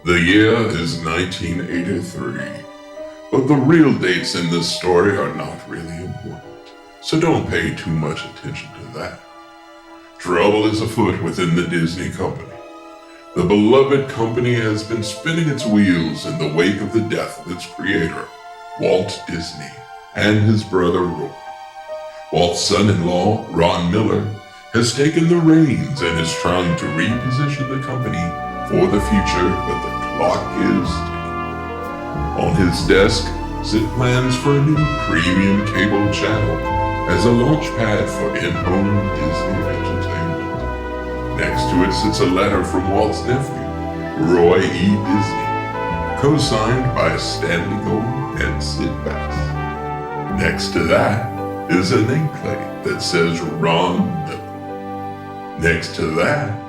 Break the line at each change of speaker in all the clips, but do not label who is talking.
The year is 1983, but the real dates in this story are not really important, so don't pay too much attention to that. Trouble is afoot within the Disney Company. The beloved company has been spinning its wheels in the wake of the death of its creator, Walt Disney, and his brother Roy. Walt's son-in-law, Ron Miller, has taken the reins and is trying to reposition the company for the future, but the clock is ticking. On his desk sit plans for a new premium cable channel as a launch pad for in-home Disney entertainment. Next to it sits a letter from Walt's nephew, Roy E. Disney, co-signed by Stanley Gold and Sid Bass. Next to that is a nameplate that says Ron Miller. Next to that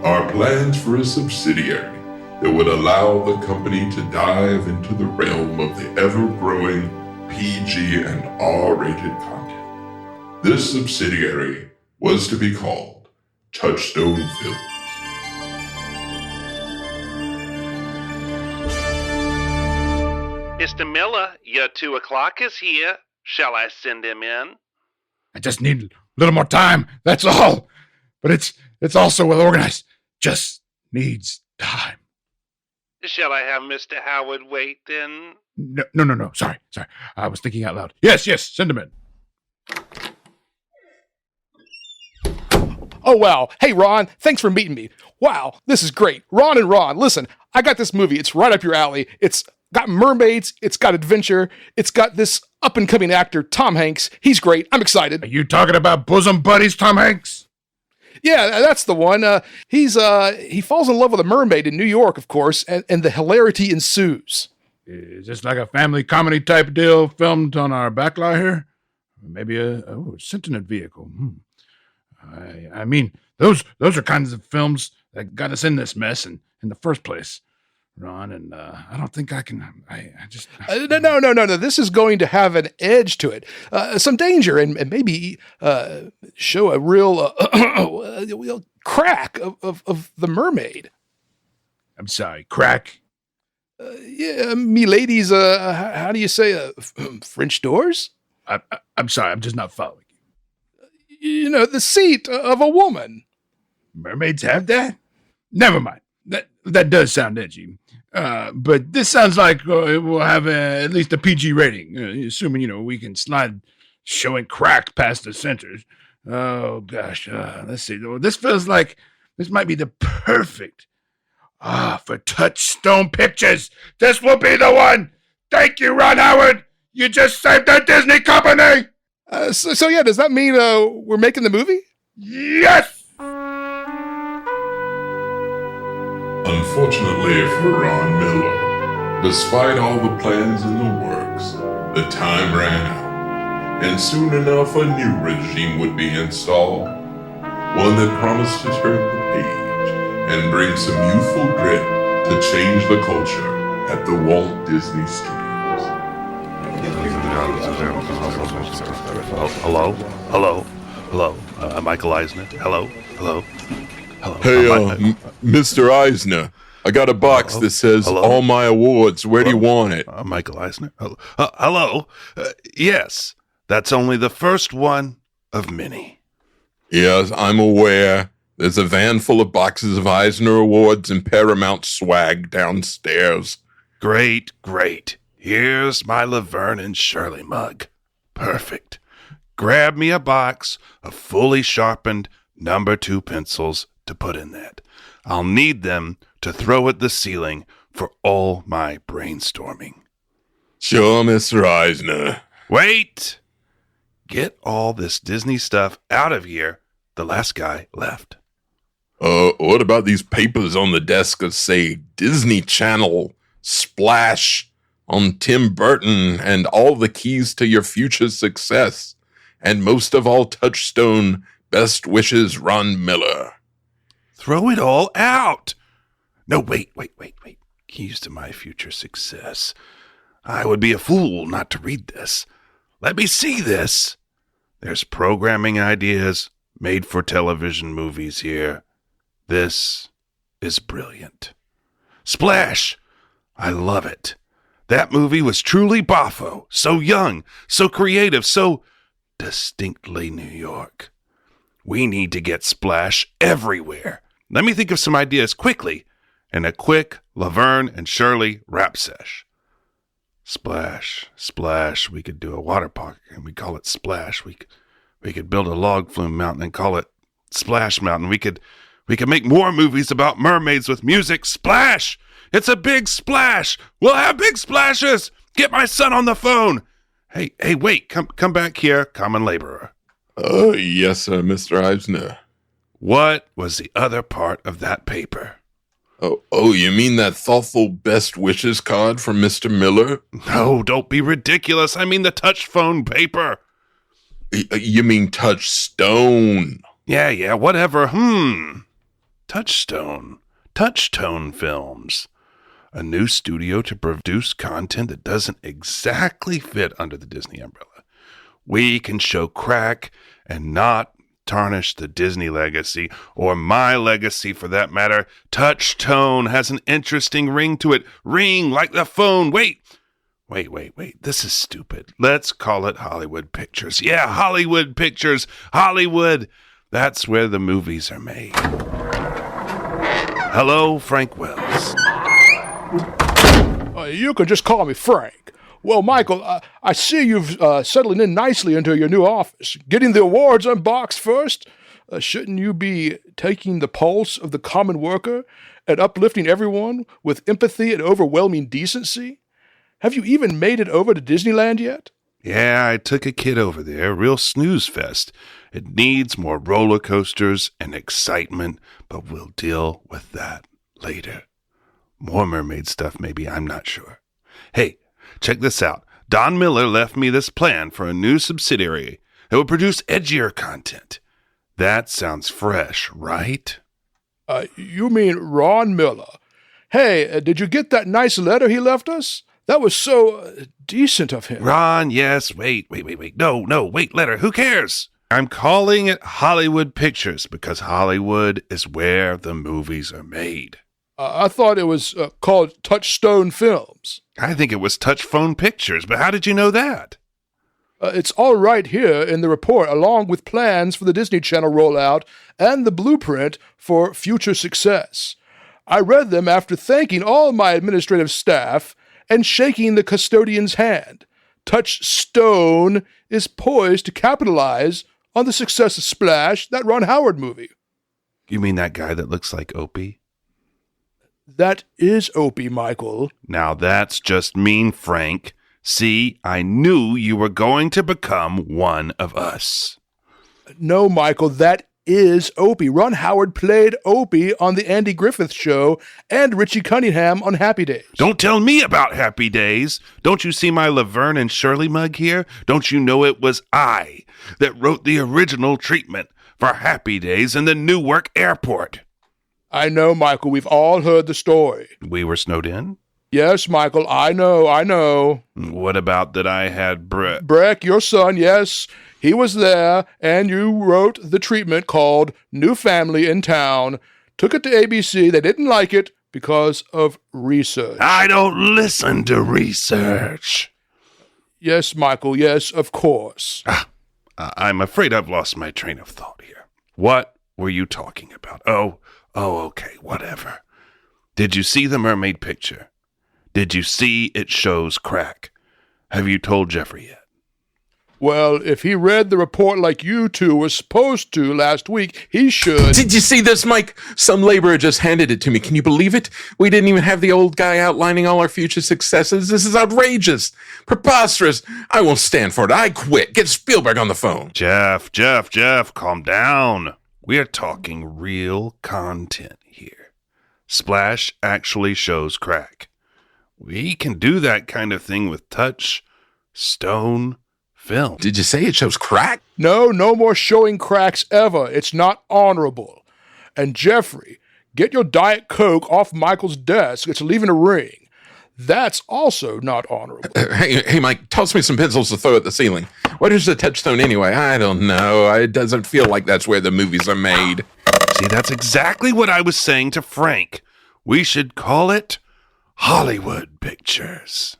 are plans for a subsidiary that would allow the company to dive into the realm of the ever-growing PG and R-rated content. This subsidiary was to be called Touchstone Films.
Mr. Miller, your 2 o'clock is here. Shall I send him in?
I just need a little more time, that's all. But it's also well organized. Just needs time.
Shall I have Mr. Howard wait then?
No. Sorry. I was thinking out loud. Yes, send him in.
Oh, wow. Hey, Ron, thanks for meeting me. Wow, this is great. Ron and Ron, listen, I got this movie. It's right up your alley. It's got mermaids. It's got adventure. It's got this up-and-coming actor, Tom Hanks. He's great. I'm excited.
Are you talking about bosom buddies, Tom Hanks?
Yeah, that's the one. He falls in love with a mermaid in New York, of course, and the hilarity ensues.
Is this like a family comedy type deal filmed on our backlot here? Maybe a sentient vehicle. I mean, those are kinds of films that got us in this mess in the first place, Ron. And I don't think I can. I just
No. This is going to have an edge to it, some danger, and maybe show a real crack of the mermaid.
I'm sorry, crack.
Yeah, me ladies. How do you say French doors?
I'm sorry, I'm just not following you.
You know, the seat of a woman.
Mermaids have that? Never mind. That does sound edgy. But this sounds like it will have at least a PG rating, assuming, we can slide showing crack past the censors. Oh, gosh. Let's see. This feels like this might be the perfect for Touchstone Pictures. This will be the one. Thank you, Ron Howard. You just saved the Disney Company.
So yeah, does that mean we're making the movie?
Yes!
Unfortunately for Ron Miller, despite all the plans in the works, the time ran out, and soon enough a new regime would be installed, one that promised to turn the page and bring some youthful grit to change the culture at the Walt Disney Studios.
Hello. Michael Eisner. Hello.
Hey, Mr. Eisner, I got a box that says all my awards. Where do you want it?
Michael Eisner. Hello. Yes, that's only the first one of many.
Yes, I'm aware. There's a van full of boxes of Eisner Awards and Paramount swag downstairs.
Great. Here's my Laverne and Shirley mug. Perfect. Grab me a box of fully sharpened number 2 pencils to put in that. I'll need them to throw at the ceiling for all my brainstorming.
Sure, Mr. Eisner.
Wait! Get all this Disney stuff out of here. The last guy left.
What about these papers on the desk that say Disney Channel, Splash, on Tim Burton, and all the keys to your future success? And most of all, Touchstone, best wishes, Ron Miller.
Throw it all out. No, wait. Keys to my future success. I would be a fool not to read this. Let me see this. There's programming ideas, made-for-television movies here. This is brilliant. Splash! I love it. That movie was truly boffo, so young, so creative, so distinctly New York. We need to get Splash everywhere. Let me think of some ideas quickly, and a quick Laverne and Shirley rap sesh. Splash, splash. We could do a water park and we call it Splash. We could build a log flume mountain and call it Splash Mountain. We could make more movies about mermaids with music. Splash! It's a big splash. We'll have big splashes. Get my son on the phone. Hey, wait. Come back here, common laborer.
Yes, Mr. Eisner.
What was the other part of that paper?
Oh, you mean that thoughtful best wishes card from Mr. Miller?
No, don't be ridiculous. I mean the touch phone paper.
You mean Touchstone?
Yeah, whatever. Touchstone Films. A new studio to produce content that doesn't exactly fit under the Disney umbrella. We can show crack and not tarnish the Disney legacy, or my legacy for that matter. Touchstone has an interesting ring to it. Ring like the phone. Wait. This is stupid. Let's call it Hollywood Pictures. Yeah, Hollywood Pictures. Hollywood. That's where the movies are made. Hello, Frank Wells.
You can just call me Frank. Well, Michael, I see you've settling in nicely into your new office. Getting the awards unboxed first? Shouldn't you be taking the pulse of the common worker and uplifting everyone with empathy and overwhelming decency? Have you even made it over to Disneyland yet?
Yeah, I took a kid over there. Real snooze fest. It needs more roller coasters and excitement, but we'll deal with that later. More mermaid stuff, maybe. I'm not sure. Hey, check this out. Don Miller left me this plan for a new subsidiary that will produce edgier content. That sounds fresh, right?
You mean Ron Miller? Hey, did you get that nice letter he left us? That was so decent of him.
Ron, yes. Wait. No, wait, letter. Who cares? I'm calling it Hollywood Pictures because Hollywood is where the movies are made.
I thought it was called Touchstone Films.
I think it was Touchstone Pictures, but how did you know that?
It's all right here in the report, along with plans for the Disney Channel rollout and the blueprint for future success. I read them after thanking all my administrative staff and shaking the custodian's hand. Touchstone is poised to capitalize on the success of Splash, that Ron Howard movie.
You mean that guy that looks like Opie?
That is Opie, Michael.
Now that's just mean, Frank. See, I knew you were going to become one of us.
No, Michael, that is Opie. Ron Howard played Opie on The Andy Griffith Show and Richie Cunningham on Happy Days.
Don't tell me about Happy Days. Don't you see my Laverne and Shirley mug here? Don't you know it was I that wrote the original treatment for Happy Days in the Newark airport?
I know, Michael. We've all heard the story.
We were snowed in?
Yes, Michael. I know.
What about that I had
Breck, your son, yes. He was there, and you wrote the treatment called New Family in Town. Took it to ABC. They didn't like it because of research.
I don't listen to research.
Yes, Michael. Yes, of course.
I'm afraid I've lost my train of thought here. What were you talking about? Oh, okay, whatever. Did you see the mermaid picture? Did you see it shows crack? Have you told Jeffrey yet?
Well, if he read the report like you two were supposed to last week, he should.
Did you see this, Mike? Some laborer just handed it to me. Can you believe it? We didn't even have the old guy outlining all our future successes. This is outrageous. Preposterous. I won't stand for it. I quit. Get Spielberg on the phone.
Jeff, calm down. We're talking real content here. Splash actually shows crack. We can do that kind of thing with Touchstone Film.
Did you say it shows crack?
No more showing cracks ever. It's not honorable. And Jeffrey, get your Diet Coke off Michael's desk. It's leaving a ring. That's also not honorable.
Hey, Mike, toss me some pencils to throw at the ceiling. What is the Touchstone anyway? I don't know. It doesn't feel like that's where the movies are made.
See, that's exactly what I was saying to Frank. We should call it Hollywood Pictures.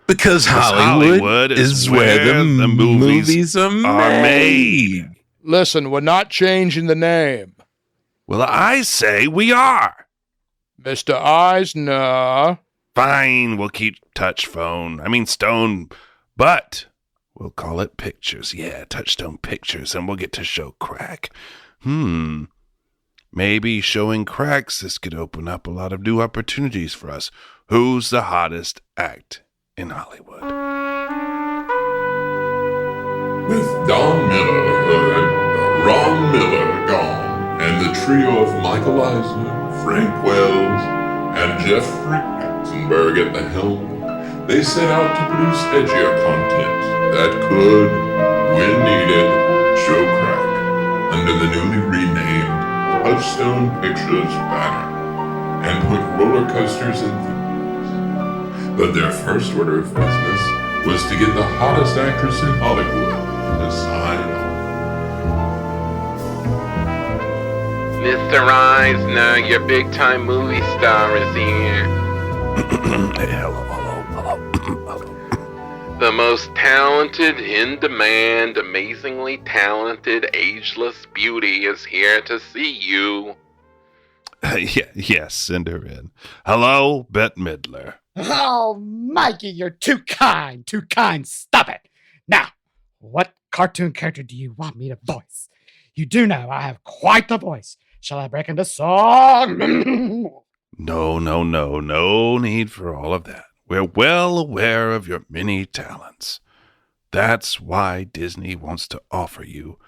Because Hollywood is where the movies are made.
Listen, we're not changing the name.
Well, I say we are.
Mr. Eisner.
Fine, we'll keep Stone, but we'll call it Pictures. Yeah, Touchstone Pictures, and we'll get to show Crack. Maybe showing Cracks, this could open up a lot of new opportunities for us. Who's the hottest act in Hollywood?
With Don Miller, Ron Miller gone, and the trio of Michael Eisner, Frank Wells, and Jeffrey Katzenberg at the helm, they set out to produce edgier content that could, when needed, show Crack under the newly renamed Touchstone Pictures banner and put roller coasters in theaters. But their first order of business was to get the hottest actress in Hollywood to sign off.
Mr. Eisner, your big-time movie star is here.
Hey, hello.
The most talented, in-demand, amazingly talented, ageless beauty is here to see you.
Yes, send her in. Hello, Bette Midler.
Oh, Mikey, you're too kind. Too kind. Stop it. Now, what cartoon character do you want me to voice? You do know I have quite the voice. Shall I break into song?
No need for all of that. We're well aware of your many talents. That's why Disney wants to offer you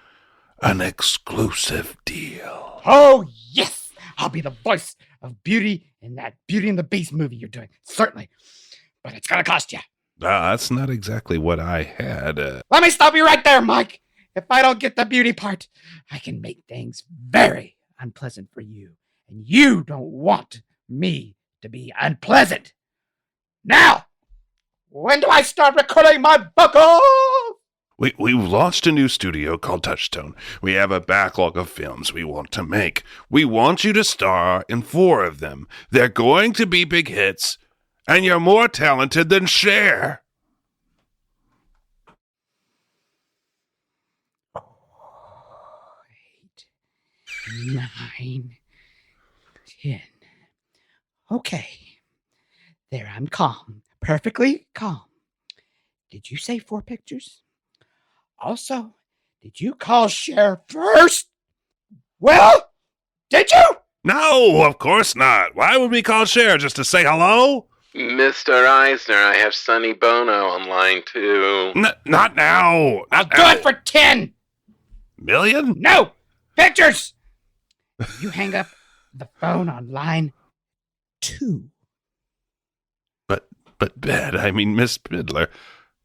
an exclusive deal.
Oh, yes. I'll be the voice of Beauty in that Beauty and the Beast movie you're doing. Certainly. But it's going to cost you.
That's not exactly what I had.
Let me stop you right there, Mike. If I don't get the beauty part, I can make things very unpleasant for you. And you don't want me to be unpleasant. Now, when do I start recording my buckle?
We've launched a new studio called Touchstone. We have a backlog of films we want to make. We want you to star in 4 of them. They're going to be big hits, and you're more talented than Cher.
8, 9, 10. Okay. There, I'm calm. Perfectly calm. Did you say 4 pictures? Also, did you call Cher first? Well, did you?
No, of course not. Why would we call Cher? Just to say hello?
Mr. Eisner, I have Sonny Bono on line 2.
Not now.
I'll do it for 10
million?
No! Pictures! You hang up the phone on line 2.
But Miss Midler,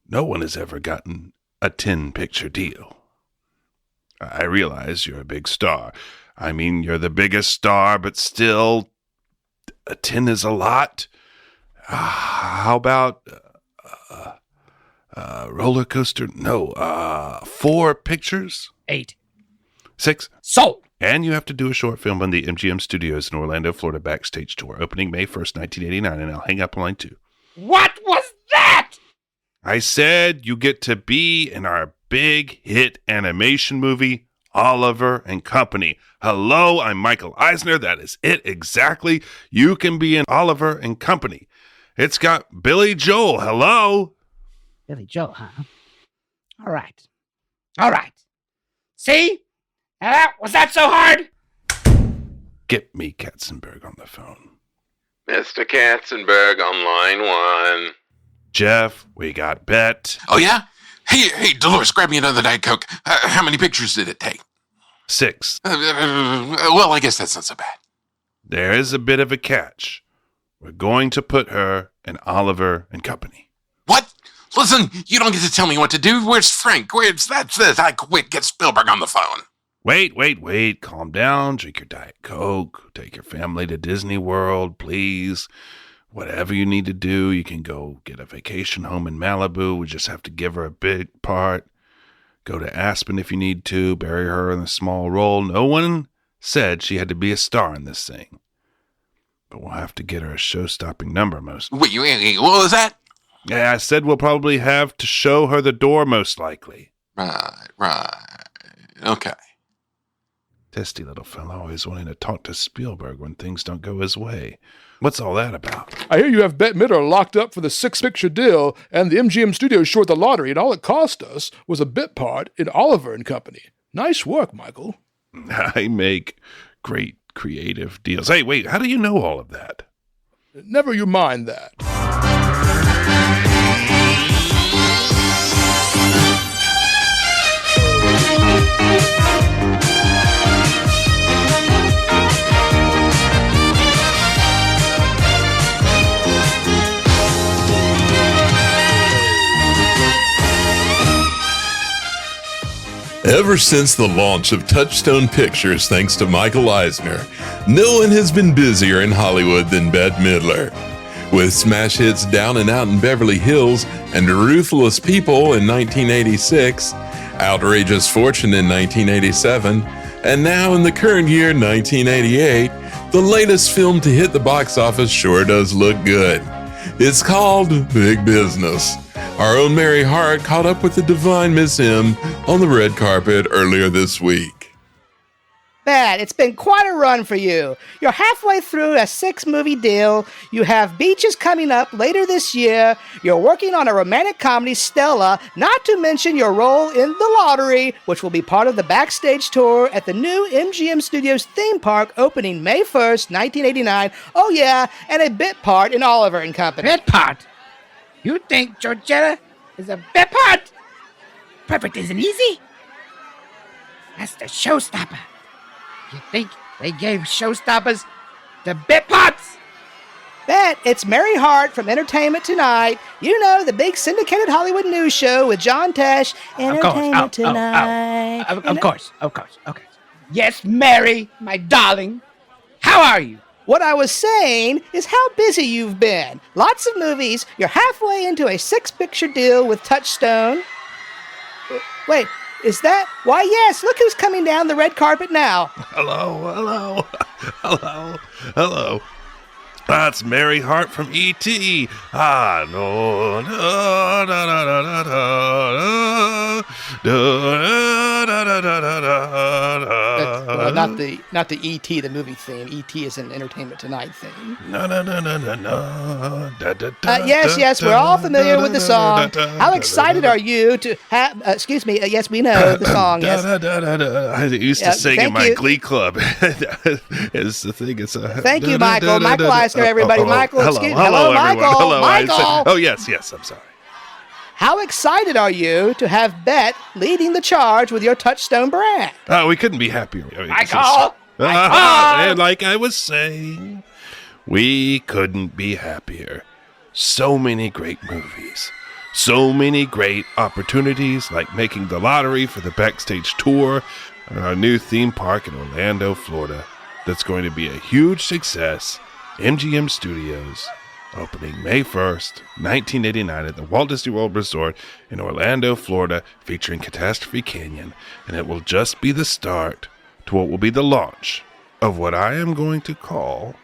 no one has ever gotten a 10-picture deal. I realize you're a big star. You're the biggest star, but still, a 10 is a lot. How about roller coaster? No, 4 pictures?
8.
6.
Sold.
And you have to do a short film on the MGM Studios in Orlando, Florida backstage tour, opening May 1st, 1989, and I'll hang up line 2.
What was that?
I said you get to be in our big hit animation movie, Oliver and Company. Hello, I'm Michael Eisner. That is it exactly. You can be in Oliver and Company. It's got Billy Joel. Hello.
Billy Joel, huh? All right. See? Was that so hard?
Get me Katzenberg on the phone.
Mr. Katzenberg on line 1.
Jeff, we got Bet.
Oh, yeah? Hey, Dolores, grab me another Diet Coke. How many pictures did it take?
6.
Well, I guess that's not so bad.
There is a bit of a catch. We're going to put her in Oliver and Company.
What? Listen, you don't get to tell me what to do. Where's Frank? That's this. I quit. Get Spielberg on the phone.
Wait. Calm down. Drink your Diet Coke. Take your family to Disney World, please. Whatever you need to do, you can go get a vacation home in Malibu. We just have to give her a big part. Go to Aspen if you need to. Bury her in a small role. No one said she had to be a star in this thing. but we'll have to get her a show-stopping number most.
Wait, what was that?
Yeah, I said we'll probably have to show her the door most likely.
Right. Okay.
Testy little fellow, always wanting to talk to Spielberg when things don't go his way. What's all that about?
I hear you have Bette Midler locked up for the 6-picture deal, and the MGM studios short the lottery, and all it cost us was a bit part in Oliver and Company. Nice work, Michael.
I make great creative deals. Hey, wait, how do you know all of that?
Never you mind that.
Ever since the launch of Touchstone Pictures, thanks to Michael Eisner, no one has been busier in Hollywood than Bette Midler. With smash hits Down and Out in Beverly Hills and Ruthless People in 1986, Outrageous Fortune in 1987, and now in the current year, 1988, the latest film to hit the box office sure does look good. It's called Big Business. Our own Mary Hart caught up with the divine Miss M on the red carpet earlier this week.
Bette, it's been quite a run for you. You're halfway through a 6-movie deal. You have Beaches coming up later this year. You're working on a romantic comedy, Stella, not to mention your role in The Lottery, which will be part of the backstage tour at the new MGM Studios theme park opening May 1st, 1989. Oh yeah, and a bit part in Oliver and Company.
Bit part? You think Georgetta is a bit part? Perfect isn't easy. That's the showstopper. You think they gave showstoppers to bit parts?
Bette, it's Mary Hart from Entertainment Tonight. You know, the big syndicated Hollywood news show with John Tesh. Entertainment Tonight.
Of course. Okay. Yes, Mary, my darling. How are you?
What I was saying is how busy you've been. Lots of movies. You're halfway into a 6-picture deal with Touchstone. Wait, is that? Why, yes, look who's coming down the red carpet now.
Hello. That's Mary Hart from E.T. No.
Well, not the E.T. the movie theme. E.T. is an Entertainment Tonight theme.
No.
Yes, we're all familiar with the song. How excited are you to have? Excuse me. Yes, we know the song. Yes.
I used to sing in my Glee club. It's the thing. It's a.
Thank you, Michael. Michael Eisner, everybody. Michael,
hello,
Michael.
Michael. Oh yes, I'm sorry.
How excited are you to have Bette leading the charge with your Touchstone brand?
We couldn't be happier.
Michael!
And like I was saying, we couldn't be happier. So many great movies. So many great opportunities, like making the lottery for the backstage tour and our new theme park in Orlando, Florida. That's going to be a huge success. MGM Studios, opening May 1st, 1989 at the Walt Disney World Resort in Orlando, Florida, featuring Catastrophe Canyon, and it will just be the start to what will be the launch of what I am going to call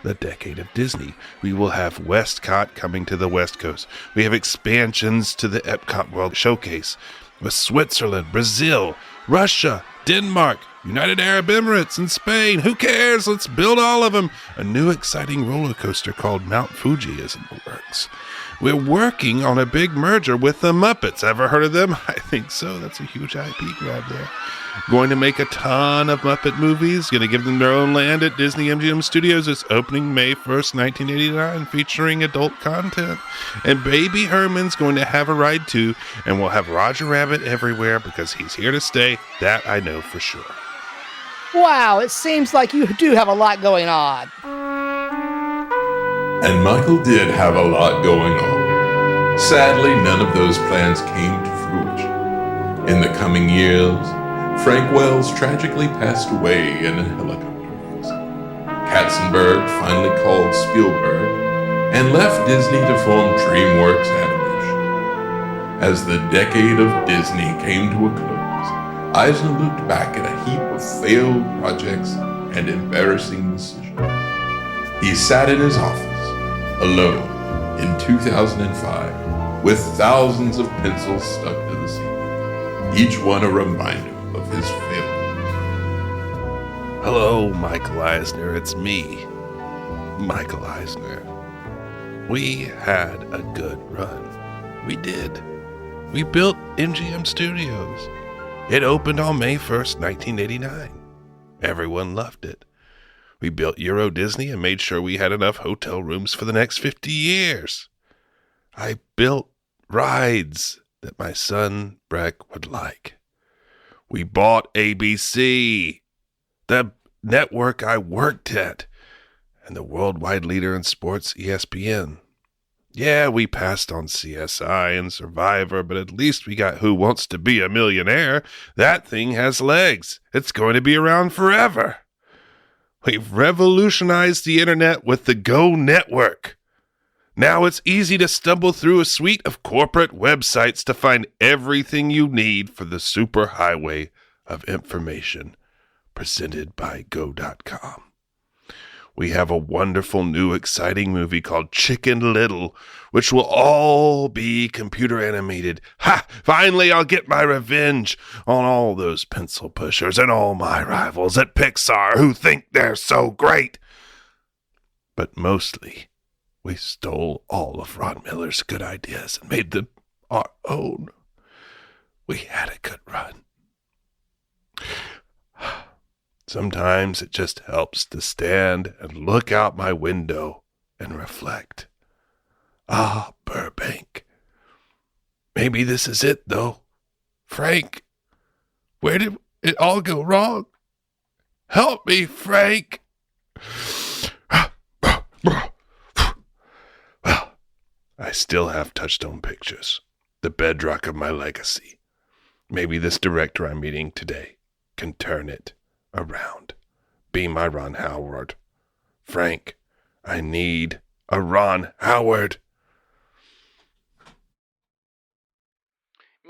the Decade of Disney. We will have Westcott coming to the West Coast. We have expansions to the Epcot World Showcase with Switzerland, Brazil, Russia, Denmark, United Arab Emirates, and Spain. Who cares? Let's build all of them. A new exciting roller coaster called Mount Fuji is in the works. We're working on a big merger with the Muppets. Ever heard of them? I think so. That's a huge IP grab there. Going to make a ton of Muppet movies. Going to give them their own land at Disney MGM Studios. It's opening May 1st, 1989, featuring adult content. And Baby Herman's going to have a ride too. And we'll have Roger Rabbit everywhere because he's here to stay. That I know for sure.
Wow, it seems like you do have a lot going on.
And Michael did have a lot going on. Sadly, none of those plans came to fruition. In the coming years, Frank Wells tragically passed away in a helicopter accident. Katzenberg finally called Spielberg and left Disney to form DreamWorks Animation. As the decade of Disney came to a close, Eisner looked back at a heap of failed projects and embarrassing decisions. He sat in his office, alone, in 2005, with thousands of pencils stuck to the ceiling, each one a reminder of his failures.
Hello, Michael Eisner. It's me, Michael Eisner. We had a good run. We did. We built MGM Studios. It opened on May 1st, 1989. Everyone loved it. We built Euro Disney and made sure we had enough hotel rooms for the next 50 years. I built rides that my son Breck would like. We bought ABC, the network I worked at, and the worldwide leader in sports, ESPN. Yeah, we passed on CSI and Survivor, but at least we got Who Wants to Be a Millionaire. That thing has legs. It's going to be around forever. We've revolutionized the internet with the Go Network. Now it's easy to stumble through a suite of corporate websites to find everything you need for the superhighway of information presented by Go.com. We have a wonderful new exciting movie called Chicken Little, which will all be computer animated. Ha! Finally, I'll get my revenge on all those pencil pushers and all my rivals at Pixar who think they're so great. But mostly, we stole all of Ron Miller's good ideas and made them our own. We had a good run. Sometimes it just helps to stand and look out my window and reflect. Ah, Burbank. Maybe this is it, though. Frank, where did it all go wrong? Help me, Frank. Well, I still have Touchstone Pictures, the bedrock of my legacy. Maybe this director I'm meeting today can turn it around. Be my Ron Howard. Frank, I need a Ron Howard.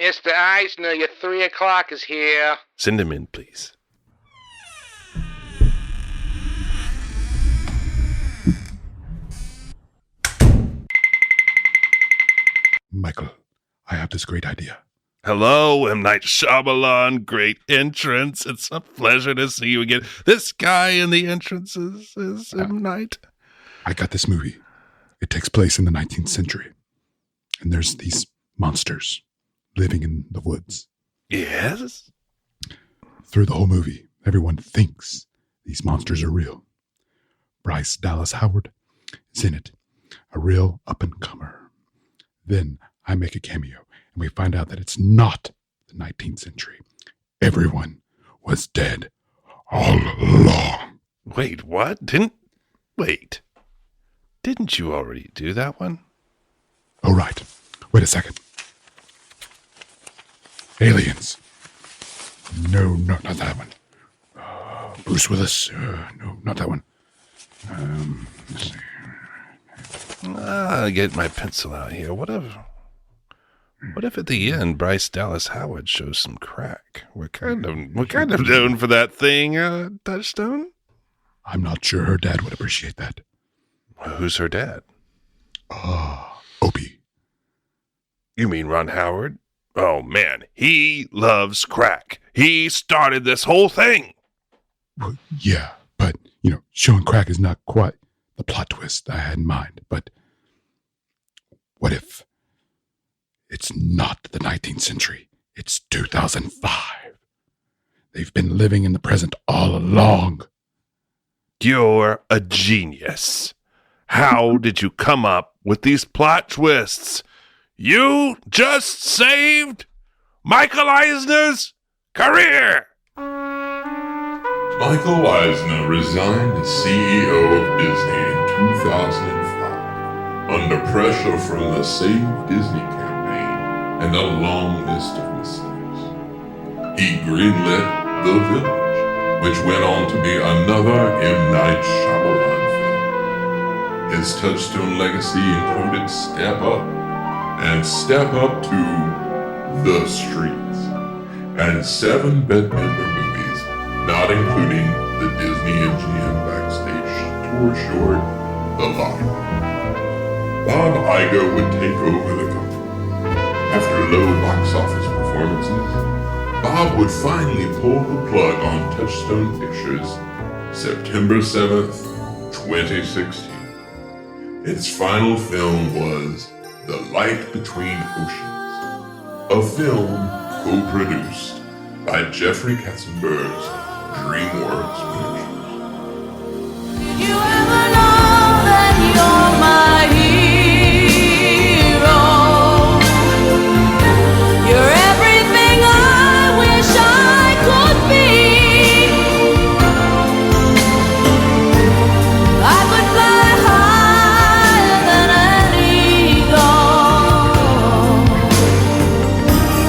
Mr. Eisner, your 3 o'clock is here.
Send him in, please.
Michael, I have this great idea.
Hello, M. Night Shyamalan. Great entrance. It's a pleasure to see you again. This guy in the entrance is M. Night.
I got this movie. It takes place in the 19th century. And there's these monsters living in the woods.
Yes?
Through the whole movie, everyone thinks these monsters are real. Bryce Dallas Howard is in it, a real up-and-comer. Then I make a cameo, and we find out that it's not the 19th century. Everyone was dead all along.
Wait, what? Didn't you already do that one?
Oh, right. Wait a second. Aliens. No, not that one. Bruce Willis. No, not that one. Let's see.
I'll get my pencil out here. What if at the end Bryce Dallas Howard shows some crack? We're kind of known for that thing, Touchstone.
I'm not sure her dad would appreciate that.
Well, who's her dad?
Opie.
You mean Ron Howard? Oh man, he loves crack. He started this whole thing.
Well, yeah, but showing crack is not quite the plot twist I had in mind. But what if it's not the 19th century? It's 2005. They've been living in the present all along.
You're a genius. How did you come up with these plot twists? You just saved Michael Eisner's career.
Michael Eisner resigned as CEO of Disney in 2005 under pressure from the Save Disney campaign and a long list of mistakes. He greenlit The Village, which went on to be another M. Night Shyamalan film. His Touchstone legacy included Step Up and Step Up 2, The Streets, and 7 Bedbender movies, not including the Disney MGM Backstage Tour short the lottery. Bob Iger would take over the company. After low box office performances, Bob would finally pull the plug on Touchstone Pictures September 7th, 2016. Its final film was The Light Between Oceans, a film co-produced by Jeffrey Katzenberg's DreamWorks Productions.
You ever know that you're my hero? You're everything I wish I could be. I could fly higher than an eagle.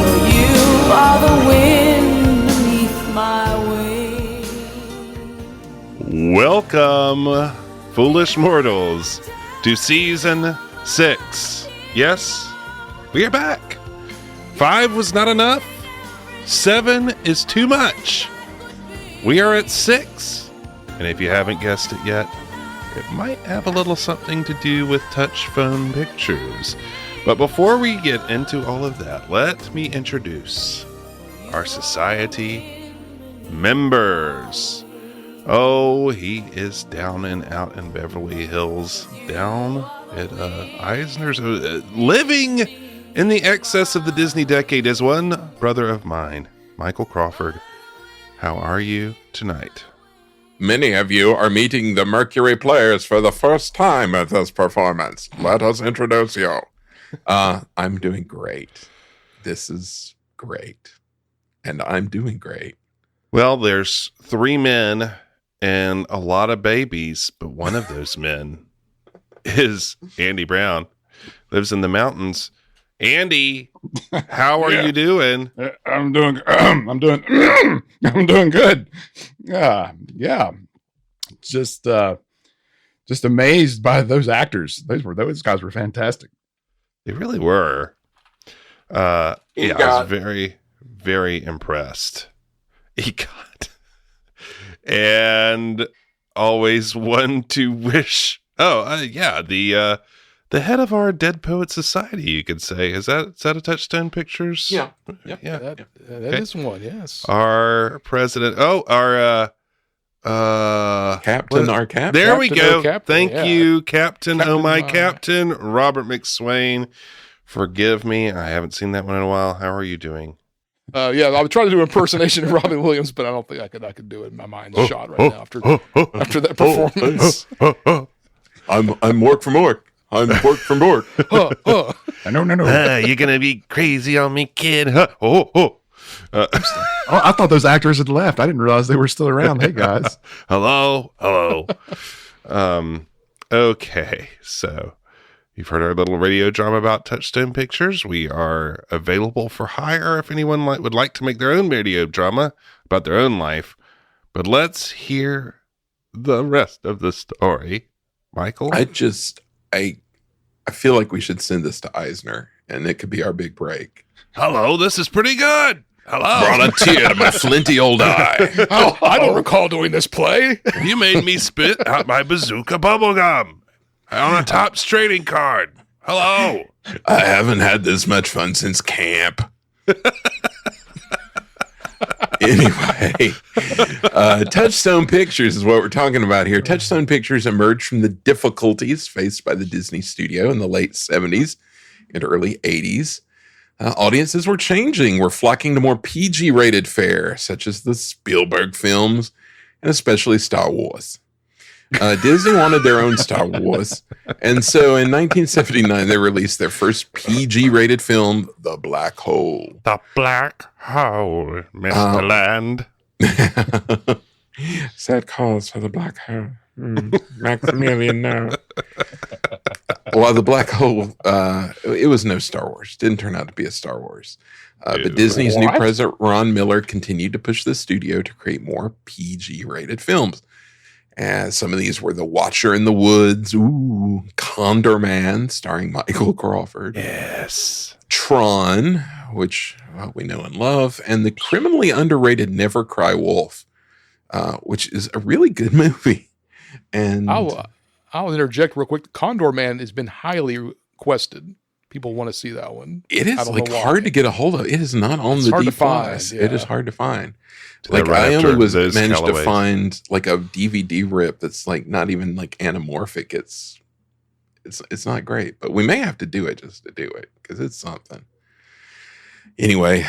For you are the wind beneath my wings.
Welcome, foolish mortals, to season 6. Yes, we are back. 5 was not enough. 7 is too much. We are at 6. And if you haven't guessed it yet, it might have a little something to do with Touchstone Pictures. But before we get into all of that, let me introduce our society members. Oh, he is down and out in Beverly Hills, down at Eisner's, living in the excess of the Disney decade is one brother of mine, Michael Crawford. How are you tonight?
Many of you are meeting the Mercury Players for the first time at this performance. Let us introduce you. I'm doing great. This is great. And I'm doing great.
Well, there's 3 men and a lot of babies, but one of those men is Andy Brown. Lives in the mountains. Andy, how are you doing?
I'm doing I'm doing good. Yeah. Just amazed by those actors. Those guys were fantastic.
They really were. I was very, very impressed. EGOT. And always one to wish. The head of our Dead Poet Society, you could say. Is that a Touchstone Pictures?
Yeah.
That is one, yes.
Our president. Our
Captain, our captain.
There we
Captain,
go.
oh, Captain,
Thank
yeah.
you, Captain. Oh my
my.
Captain, Robert McSwain. Forgive me, I haven't seen that one in a while. How are you doing?
I was trying to do impersonation of Robin Williams, but I don't think I could do it. My mind's shot right now after that performance.
I'm work from work. I'm work from work.
No.
You're gonna be crazy on me, kid. I
I thought those actors had left. I didn't realize they were still around. Hey guys.
Hello. Okay, so you've heard our little radio drama about Touchstone Pictures. We are available for hire if anyone would like to make their own radio drama about their own life. But let's hear the rest of the story. Michael?
I feel like we should send this to Eisner, and it could be our big break.
Hello, this is pretty good. Hello.
Brought a tear to my flinty old eye.
I don't recall doing this play.
You made me spit out my bazooka bubblegum on a Topps trading card. Hello.
I haven't had this much fun since camp. Anyway, Touchstone Pictures is what we're talking about here. Touchstone Pictures emerged from the difficulties faced by the Disney studio in the late 70s and early 80s. Audiences were changing. We're flocking to more PG-rated fare, such as the Spielberg films, and especially Star Wars. Disney wanted their own Star Wars, and so in 1979, they released their first PG-rated film, The Black Hole.
The Black Hole, Mr. Land.
Sad cause for the Black Hole. Maximilian, no. Well, The Black Hole, it was no Star Wars. Didn't turn out to be a Star Wars. But Disney's new president, Ron Miller, continued to push the studio to create more PG-rated films. And some of these were The Watcher in the Woods, Condor Man, starring Michael Crawford.
Yes.
Tron, which we know and love, and the criminally underrated Never Cry Wolf, which is a really good movie. And
I I'll interject real quick. Condor Man has been highly requested. People want to see that one.
It
I
is
don't know
like
why.
hard to get a hold of. It is not on
It's
the
hard to
D Plus.
find,
It is
yeah.
hard to find.
Like
Like
right
I
after
only was
those
managed to
Callaways.
find like a DVD rip that's like not even like anamorphic. It's not great, but we may have to do it just to do it because it's something. Anyway,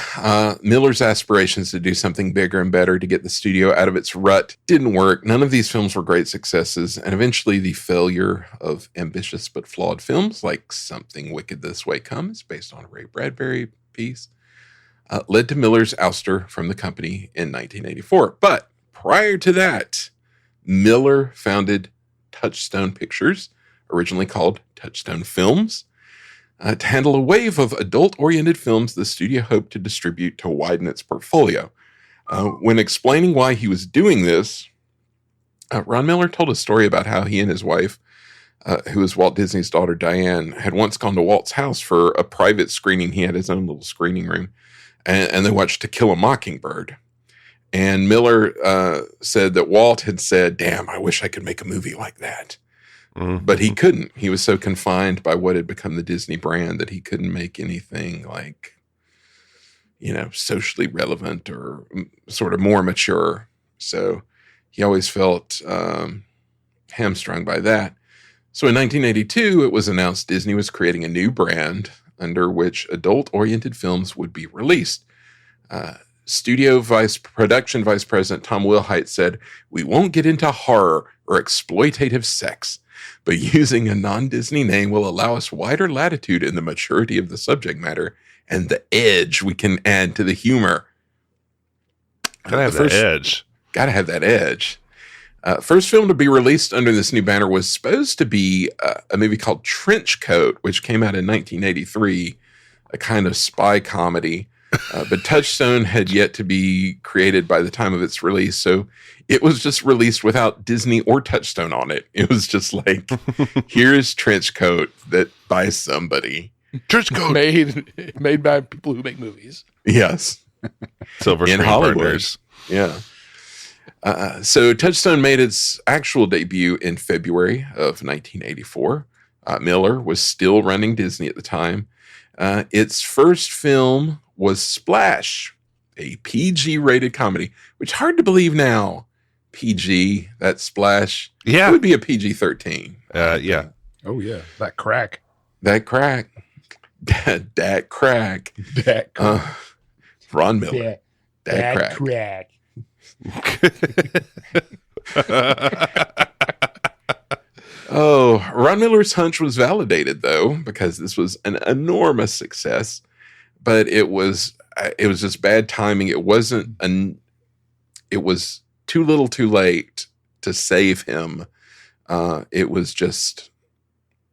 Miller's aspirations to do something bigger and better to get the studio out of its rut didn't work. None of these films were great successes, and eventually the failure of ambitious but flawed films like Something Wicked This Way Comes, based on a Ray Bradbury piece, led to Miller's ouster from the company in 1984. But prior to that, Miller founded Touchstone Pictures, originally called Touchstone Films, to handle a wave of adult-oriented films the studio hoped to distribute to widen its portfolio. When explaining why he was doing this, Ron Miller told a story about how he and his wife, who was Walt Disney's daughter Diane, had once gone to Walt's house for a private screening. He had his own little screening room, and they watched To Kill a Mockingbird. And Miller said that Walt had said, "Damn, I wish I could make a movie like that." But he couldn't. He was so confined by what had become the Disney brand that he couldn't make anything like, socially relevant or sort of more mature. So he always felt hamstrung by that. So in 1982, it was announced Disney was creating a new brand under which adult-oriented films would be released. Production Vice President Tom Wilhite said, "We won't get into horror or exploitative sex, but using a non-Disney name will allow us wider latitude in the maturity of the subject matter and the edge we can add to the humor."
Gotta have that edge.
Gotta have that edge. First film to be released under this new banner was supposed to be a movie called Trench Coat, which came out in 1983, a kind of spy comedy. But Touchstone had yet to be created by the time of its release, so it was just released without Disney or Touchstone on it. It was just like, here's Trench Coat that by somebody.
Trench Coat.
made by people who make movies.
Yes.
Silver
In
screen
Hollywood.
partners.
Yeah. So Touchstone made its actual debut in February of 1984. Miller was still running Disney at the time. Its first film was Splash, a PG-rated comedy, which hard to believe now. PG, that Splash.
Yeah.
It would be a PG-13.
Yeah.
Oh yeah, that crack.
That crack. That crack.
That crack.
Ron Miller. That crack.
crack.
Oh, Ron Miller's hunch was validated though, because this was an enormous success, but it was just bad timing. It was too little too late to save him. It was just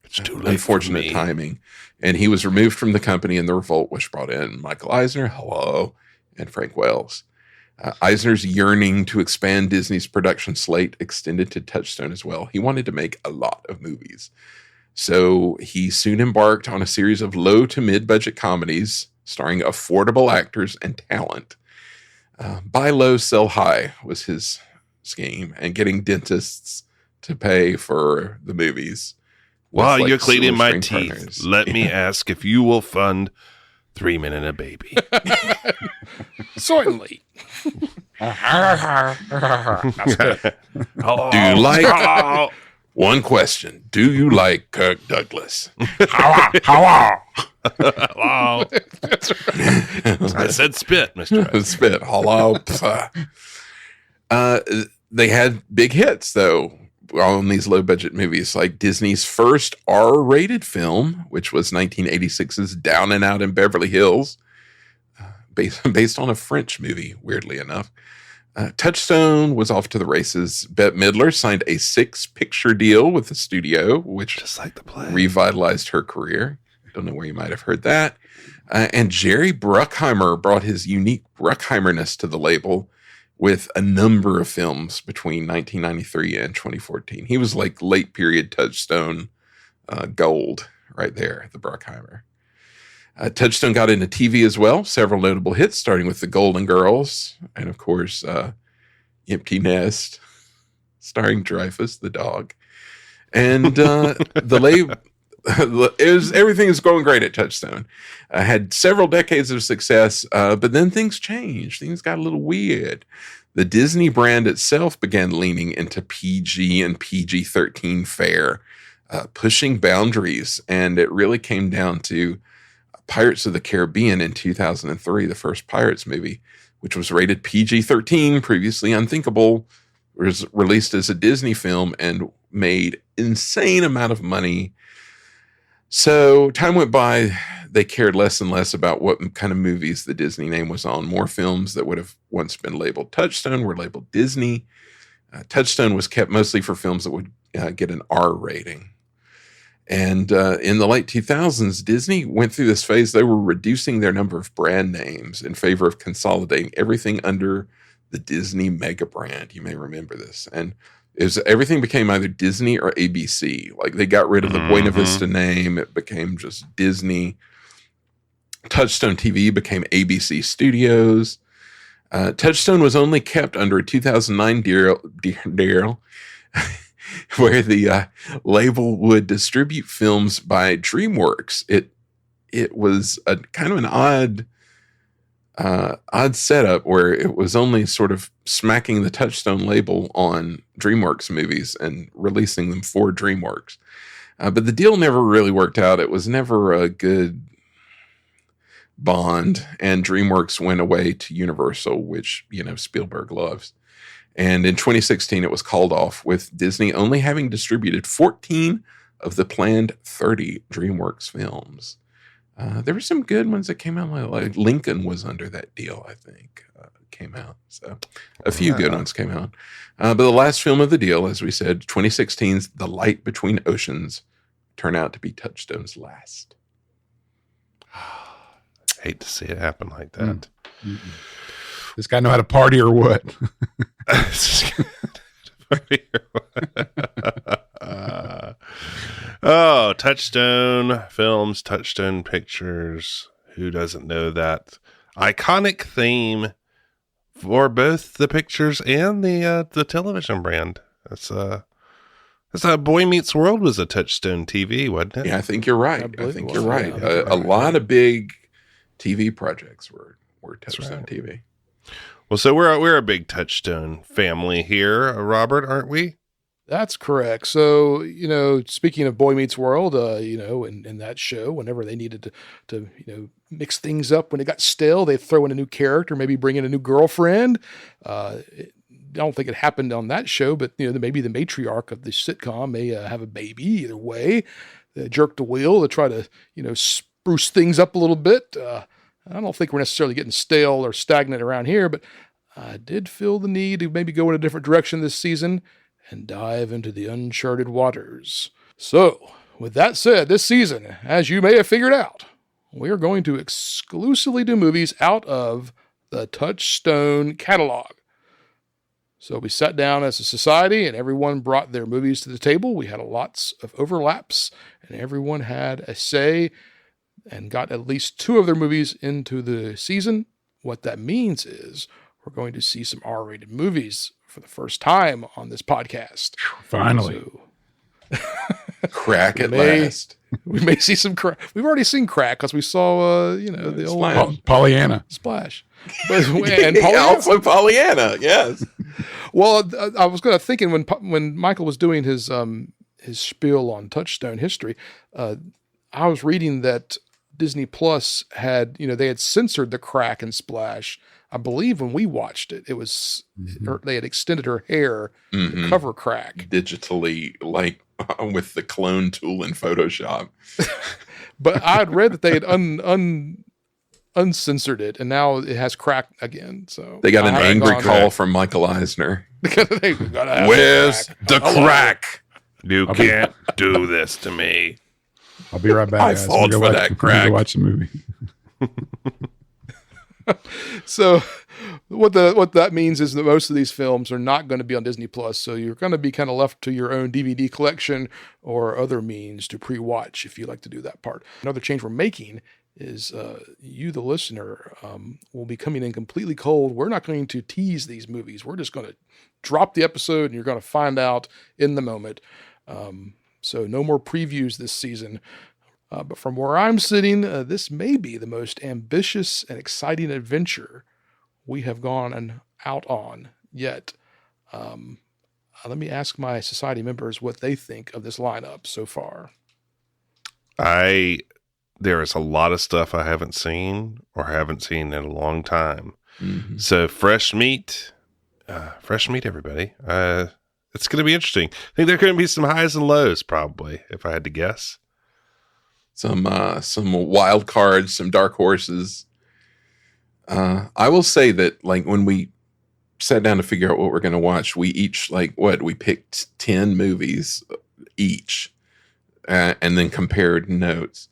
It's too late.
unfortunate timing. And he was removed from the company in the revolt, which brought in Michael Eisner, and Frank Wells. Eisner's yearning to expand Disney's production slate extended to Touchstone as well. He wanted to make a lot of movies. So he soon embarked on a series of low to mid-budget comedies starring affordable actors and talent. Buy low, sell high was his scheme, and getting dentists to pay for the movies.
While
With,
you're
like,
cleaning my
silver screen
teeth,
partners.
let me ask if you will fund 3 Men and a Baby.
Certainly.
That's good.
Oh,
Do you like-
oh,
One question. Do you like Kirk Douglas?
hello. I said spit, Mr.
Spit. Hello. They had big hits, though, on these low-budget movies, like Disney's first R-rated film, which was 1986's Down and Out in Beverly Hills, based on a French movie, weirdly enough. Touchstone was off to the races. Bette Midler signed a 6-picture deal with the studio, which
Just like the play.
revitalized her career. Don't know where you might have heard that. And Jerry Bruckheimer brought his unique Bruckheimerness to the label with a number of films between 1993 and 2014. He was like late period Touchstone gold right there, the Bruckheimer. Touchstone got into TV as well. Several notable hits, starting with The Golden Girls, and of course, Empty Nest, starring Dreyfus, the dog. And everything is going great at Touchstone. I had several decades of success, but then things changed. Things got a little weird. The Disney brand itself began leaning into PG and PG-13 fare, pushing boundaries, and it really came down to Pirates of the Caribbean in 2003, the first Pirates movie, which was rated PG-13, previously unthinkable, was released as a Disney film and made insane amount of money. So time went by, they cared less and less about what kind of movies the Disney name was on. More films that would have once been labeled Touchstone were labeled Disney. Touchstone was kept mostly for films that would get an R rating. And in the late 2000s, Disney went through this phase. They were reducing their number of brand names in favor of consolidating everything under the Disney mega brand. You may remember this. And everything became either Disney or ABC. Like they got rid of the Buena Vista name. It became just Disney. Touchstone TV became ABC Studios. Touchstone was only kept under a 2009 deal where the label would distribute films by DreamWorks. It was a kind of an odd setup where it was only sort of smacking the Touchstone label on DreamWorks movies and releasing them for DreamWorks. But the deal never really worked out. It was never a good bond, and DreamWorks went away to Universal, which, Spielberg loves. And in 2016, it was called off, with Disney only having distributed 14 of the planned 30 DreamWorks films. There were some good ones that came out, like Lincoln was under that deal, I think, came out. So a few good ones came out. But the last film of the deal, as we said, 2016's The Light Between Oceans, turned out to be Touchstone's last.
Hate to see it happen like that.
This guy know how to party or what?
Oh, Touchstone Films, Touchstone Pictures. Who doesn't know that iconic theme for both the pictures and the television brand? That's Boy Meets World was a Touchstone TV, wasn't it?
Yeah, I think you're right. I think you're right. A lot of big TV projects were Touchstone TV.
Well, so we're a big Touchstone family here, Robert, aren't we?
That's correct. So, speaking of Boy Meets World, in that show, whenever they needed to mix things up when it got stale, they throw in a new character, maybe bring in a new girlfriend. I don't think it happened on that show, but maybe the matriarch of the sitcom may have a baby. Either way, they jerk the wheel to try to spruce things up a little bit. I don't think we're necessarily getting stale or stagnant around here, but I did feel the need to maybe go in a different direction this season and dive into the uncharted waters. So, with that said, this season, as you may have figured out, we are going to exclusively do movies out of the Touchstone catalog. So we sat down as a society and everyone brought their movies to the table. We had lots of overlaps and everyone had a say and got at least 2 of their movies into the season. What that means is we're going to see some R-rated movies for the first time on this podcast.
Finally.
So,
Crack at last.
We may see some crack. We've already seen crack because we saw, the old
Pollyanna.
Splash. And
Also Pollyanna, yes.
Well, I was kind of thinking when Michael was doing his spiel on Touchstone history, I was reading that Disney Plus had, they had censored the crack and splash. I believe when we watched it, it was they had extended her hair to cover crack
digitally, like with the clone tool in Photoshop.
But I had read that they had uncensored it, and now it has crack again. So
they got an angry call from Michael Eisner.
Where's the crack? You can't do this to me.
I'll be right back.
I fought for that crack.
Watch the movie.
So what that means is that most of these films are not going to be on Disney Plus. So you're going to be kind of left to your own DVD collection or other means to pre-watch if you like to do that part. Another change we're making is you, the listener, will be coming in completely cold. We're not going to tease these movies. We're just going to drop the episode and you're going to find out in the moment. So no more previews this season. But from where I'm sitting, this may be the most ambitious and exciting adventure we have gone out on yet. Let me ask my society members what they think of this lineup so far.
There is a lot of stuff I haven't seen in a long time. Mm-hmm. So fresh meat, everybody. It's going to be interesting. I think there are going to be some highs and lows, probably, if I had to guess.
Some wild cards, some dark horses. I will say that, like, when we sat down to figure out what we're going to watch, we each, we picked 10 movies each, and then compared notes.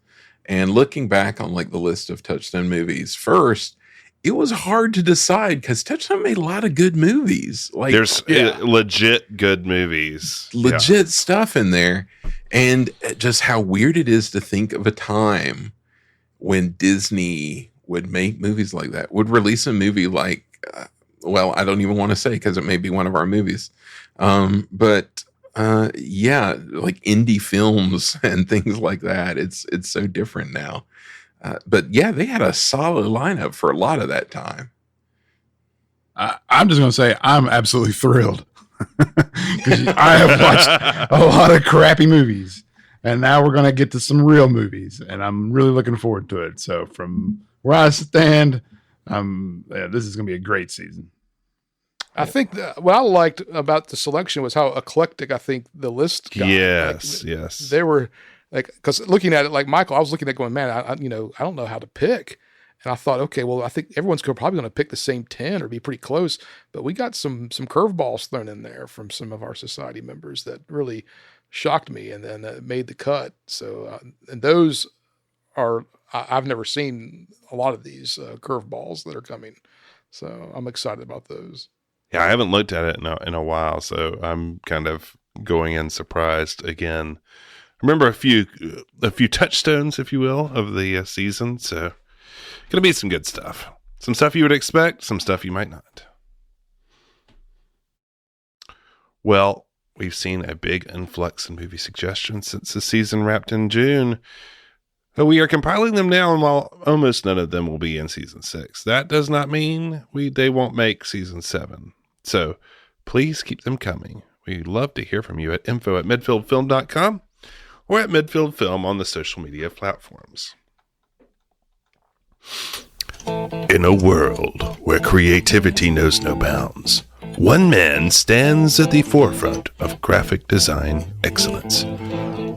And looking back on, the list of Touchstone movies, first, it was hard to decide because Touchstone made a lot of good movies.
There's legit good movies.
Legit stuff in there. And just how weird it is to think of a time when Disney would make movies like that, would release a movie I don't even want to say because it may be one of our movies. But indie films and things like that. It's so different now. But yeah, they had a solid lineup for a lot of that time.
I'm just going to say I'm absolutely thrilled. Because I have watched a lot of crappy movies, and now we're going to get to some real movies, and I'm really looking forward to it. So from where I stand, this is going to be a great season.
I think what I liked about the selection was how eclectic I think the list got.
Yes.
They were because looking at it, like Michael, I was looking at going, man, I don't know how to pick. And I thought, okay, well, I think everyone's probably going to pick the same 10 or be pretty close. But we got some curveballs thrown in there from some of our society members that really shocked me and then made the cut. So, and those are, I've never seen a lot of these curveballs that are coming. So I'm excited about those.
Yeah, I haven't looked at it in a while, so I'm kind of going in surprised again. I remember a few touchstones, if you will, of the season. So going to be some good stuff. Some stuff you would expect, some stuff you might not. Well, we've seen a big influx in movie suggestions since the season wrapped in June. But we are compiling them now, and while almost none of them will be in season 6, that does not mean they won't make season 7. So please keep them coming. We'd love to hear from you at info@medfieldfilm.com or at Medfield Film on the social media platforms. In a world where creativity knows no bounds, one man stands at the forefront of graphic design excellence.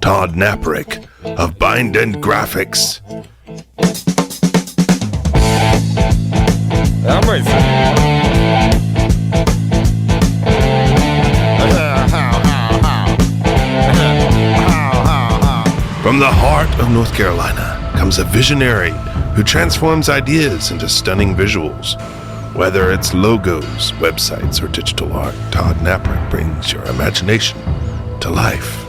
Todd Naperick of Bind and Graphics.
I'm ready.
From the heart of North Carolina comes a visionary who transforms ideas into stunning visuals. Whether it's logos, websites, or digital art, Todd Naperick brings your imagination to life.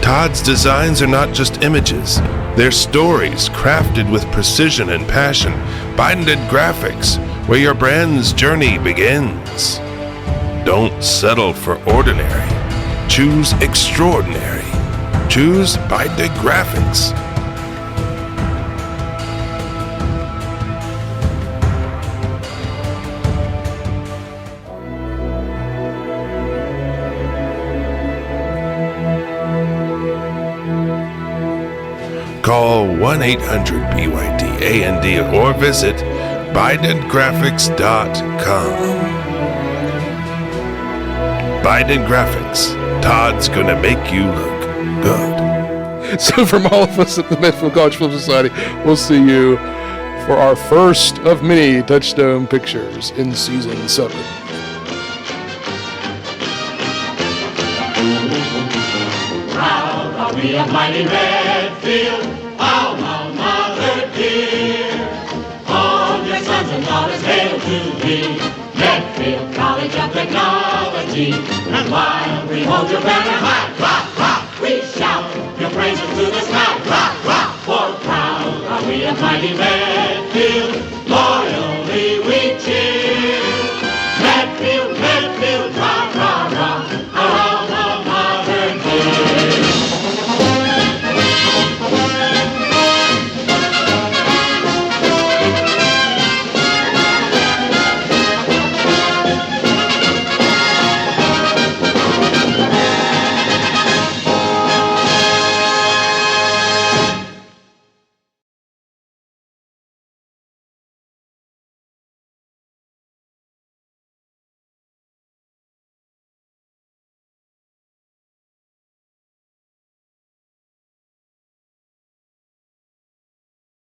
Todd's designs are not just images, they're stories crafted with precision and passion. Bind and Graphics, where your brand's journey begins. Don't settle for ordinary. Choose extraordinary. Choose Bind and Graphics. Call 1-800-BYD-AND or visit BindandGraphics.com. Bind and Graphics. Todd's gonna make you look good.
So from all of us at the Medfield College Film Society, we'll see you for our first of many Touchstone Pictures in season 7.
Proud are we of mighty Medfield, alma mater dear. All your sons and daughters hail to thee, Medfield College of Technology. And while we hold your banner high, rock, rock, we shout your praises to the sky, rock, rock. For proud are we of mighty Medfield.